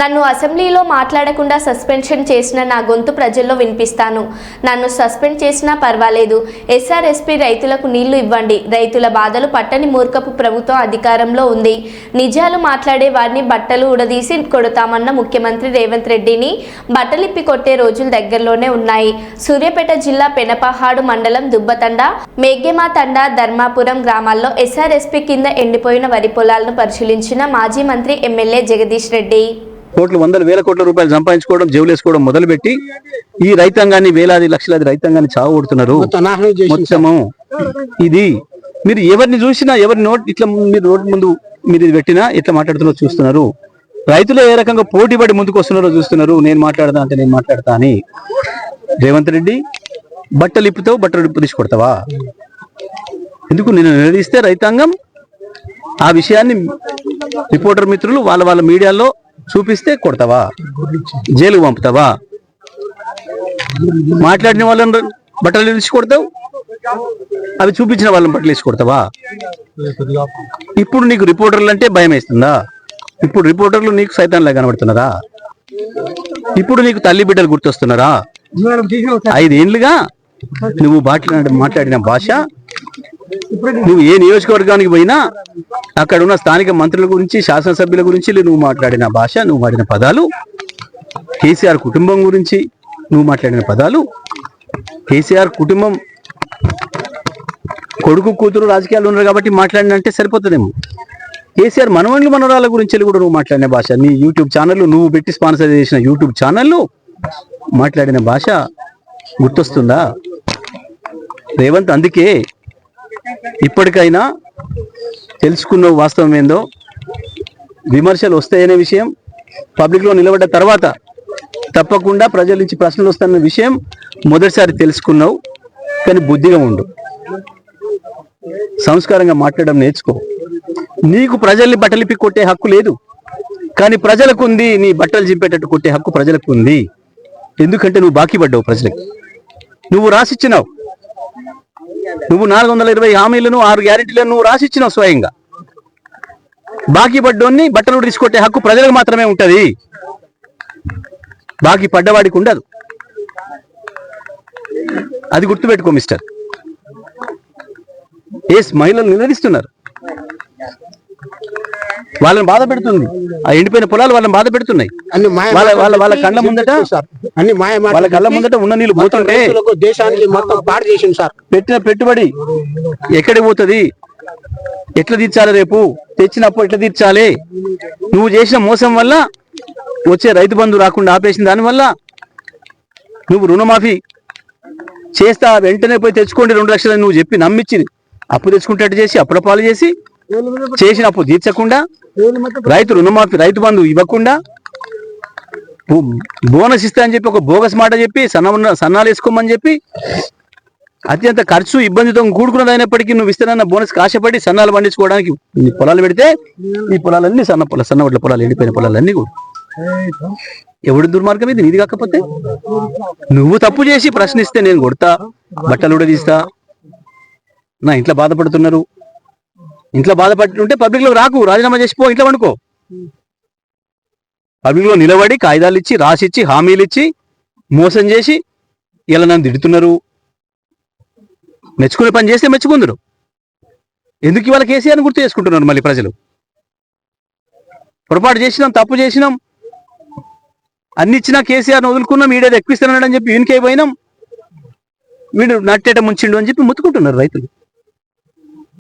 నన్ను అసెంబ్లీలో మాట్లాడకుండా సస్పెన్షన్ చేసిన నా గొంతు ప్రజల్లో వినిపిస్తాను. నన్ను సస్పెండ్ చేసినా పర్వాలేదు. ఎస్ఆర్ఎస్పీ రైతులకు నీళ్లు ఇవ్వండి. రైతుల బాధలు పట్టని మూర్ఖపు ప్రభుత్వం అధికారంలో ఉంది. నిజాలు మాట్లాడే వారిని బట్టలు ఉడదీసి కొడతామన్న ముఖ్యమంత్రి రేవంత్ రెడ్డిని బట్టలిప్పి కొట్టే రోజులు దగ్గరలోనే ఉన్నాయి. సూర్యాపేట జిల్లా పెనపహాడు మండలం దుబ్బతండ, మేఘెమా తండా, ధర్మాపురం గ్రామాల్లో ఎస్ఆర్ఎస్పీ కింద ఎండిపోయిన వరి పొలాలను పరిశీలించిన మాజీ మంత్రి ఎమ్మెల్యే జగదీష్ రెడ్డి కోట్లు వందల వేల కోట్ల రూపాయలు సంపాదించుకోవడం, జేవులేసుకోవడం మొదలుపెట్టి ఈ రైతాంగాన్ని వేలాది లక్షలాది రైతాంగాన్ని చావగొడుతున్నారు. మొత్తము ఇది మీరు ఎవరిని చూసినా, ఎవరి నోట్ ఇట్లా మీరు రోడ్డు ముందు మీరు ఇది పెట్టినా ఎట్లా మాట్లాడుతున్నారో చూస్తున్నారు. రైతులు ఏ రకంగా పోటీపడి ముందుకు వస్తున్నారో చూస్తున్నారు. నేను మాట్లాడతా అంటే నేను మాట్లాడతా అని. రేవంత్ రెడ్డి బట్టలు ఇప్పుతావు, బట్టలు ఇప్పు తీసుకొడతావా? ఎందుకు నేను నిలదీస్తే రైతాంగం ఆ విషయాన్ని రిపోర్టర్ మిత్రులు వాళ్ళ మీడియాలో చూపిస్తే కొడతావా? జైలుకు పంపుతావా? మాట్లాడిన వాళ్ళని బట్టలు వేసి కొడతావు, అవి చూపించిన వాళ్ళని బట్టలు వేసి కొడతావా? ఇప్పుడు నీకు రిపోర్టర్లు అంటే భయం వేస్తుందా? ఇప్పుడు రిపోర్టర్లు నీకు సైతాన్లా కనబడుతున్నారా? ఇప్పుడు నీకు తల్లి బిడ్డలు గుర్తొస్తున్నారా? 5 ఏళ్లుగా నువ్వు మాట్లాడిన భాష, నువ్వు ఏ నియోజకవర్గానికి పోయినా అక్కడ ఉన్న స్థానిక మంత్రుల గురించి, శాసనసభ్యుల గురించి నువ్వు మాట్లాడిన భాష, నువ్వు వాడిన పదాలు, కేసీఆర్ కుటుంబం గురించి నువ్వు మాట్లాడిన పదాలు, కేసీఆర్ కుటుంబం కొడుకు కూతురు రాజకీయాలు ఉన్నారు కాబట్టి మాట్లాడినంటే సరిపోతుందేమో. కేసీఆర్ మనవళ్ళు మనవరాల గురించి కూడా నువ్వు మాట్లాడిన భాష, నీ యూట్యూబ్ ఛానళ్ళు, నువ్వు పెట్టి స్పాన్సర్ చేసిన యూట్యూబ్ ఛానళ్ళు మాట్లాడిన భాష గుర్తొస్తుందా రేవంత్? అందుకే ఇప్పటికైనా తెలుసుకున్న వాస్తవం ఏందో, విమర్శలు వస్తాయనే విషయం పబ్లిక్లో నిలబడ్డ తర్వాత తప్పకుండా ప్రజల నుంచి ప్రశ్నలు వస్తాయన్న విషయం మొదటిసారి తెలుసుకున్నావు. కానీ బుద్ధిగా ఉండు, సంస్కారంగా మాట్లాడడం నేర్చుకో. నీకు ప్రజల్ని బట్టలిప్పి కొట్టే హక్కు లేదు, కానీ ప్రజలకు ఉంది. నీ బట్టలు చింపేటట్టు కొట్టే హక్కు ప్రజలకు ఉంది. ఎందుకంటే నువ్వు బాకీ పడ్డావు ప్రజలకు. నువ్వు రాసిచ్చినావు. నువ్వు 420 హామీలను, 6 గ్యారెంటీలను నువ్వు రాసిచ్చినావు స్వయంగా. బాకీ పడ్డోన్ని బట్టలు తీసుకొట్టే హక్కు ప్రజలకు మాత్రమే ఉంటది, బాకీ పడ్డవాడికి ఉండదు. అది గుర్తుపెట్టుకో మిస్టర్. మహిళలు నిలదీస్తున్నారు, వాళ్ళని బాధ పెడుతుంది. ఆ ఎండిపోయిన పొలాలు వాళ్ళని బాధ పెడుతున్నాయి. వాళ్ళ కళ్ళ ముందట వాళ్ళ కళ్ళ ముందట ఉన్న నీళ్ళు పోతుంటే దేశానికి మొత్తం పాడు చేసింది సార్. పెట్టిన పెట్టుబడి ఎక్కడికి పోతుంది? ఎట్లా తీర్చాలి? రేపు తెచ్చినప్పుడు ఎట్లా తీర్చాలి? నువ్వు చేసిన మోసం వల్ల వచ్చే రైతు బంధు రాకుండా ఆపేసిన దానివల్ల నువ్వు రుణమాఫీ చేస్తా వెంటనే పోయి తెచ్చుకోండి 2 లక్షలు నువ్వు చెప్పి నమ్మించి అప్పు తెచ్చుకుంటట్టు చేసి అప్పుల పాలు చేసిన అప్పు తీర్చకుండా, రైతు రుణమాఫీ, రైతు బంధు ఇవ్వకుండా, బోనస్ ఇస్తా అని చెప్పి ఒక బోగస్ మాట చెప్పి సన్నాలు వేసుకోమని చెప్పి అత్యంత ఖర్చు ఇబ్బందితో కూడుకున్నది అయినప్పటికీ నువ్వు ఇస్తానన్న బోనస్ ఆశపడి సన్నాలు పండించుకోవడానికి పొలాలు పెడితే ఈ పొలాలన్నీ సన్నవడ్ల పొలాలు, ఎండిపోయిన పొలాలన్నీ కూడా. ఎవడు దుర్మార్గం ఇది? నీది కాకపోతే నువ్వు తప్పు చేసి ప్రశ్నిస్తే నేను కొడతా, బట్టలు కూడా తీస్తా. నా ఇంట్లో బాధపడుతున్నారు, ఇంట్లో బాధపడుతుంటే పబ్లిక్ లో రాకు, రాజీనామా చేసిపో, ఇంట్లో వండుకో. పబ్లిక్ లో నిలబడి కాగితాలు ఇచ్చి, రాసిచ్చి, హామీలు ఇచ్చి, మోసం చేసి ఇలా నన్ను తిడుతున్నారు. మెచ్చుకునే పని చేస్తే మెచ్చుకుందరు. ఎందుకు ఇవాళ కేసీఆర్ని గుర్తు చేసుకుంటున్నారు మళ్ళీ ప్రజలు? పొరపాటు చేసినాం, తప్పు చేసినాం, అన్ని ఇచ్చినా కేసీఆర్ని వదులుకున్నాం, వీడేది ఎక్కువిస్తున్నాడని చెప్పి వీనికే పోయినాం, వీడు నట్టేట ముంచిండు అని చెప్పి ముత్తుకుంటున్నారు రైతులు.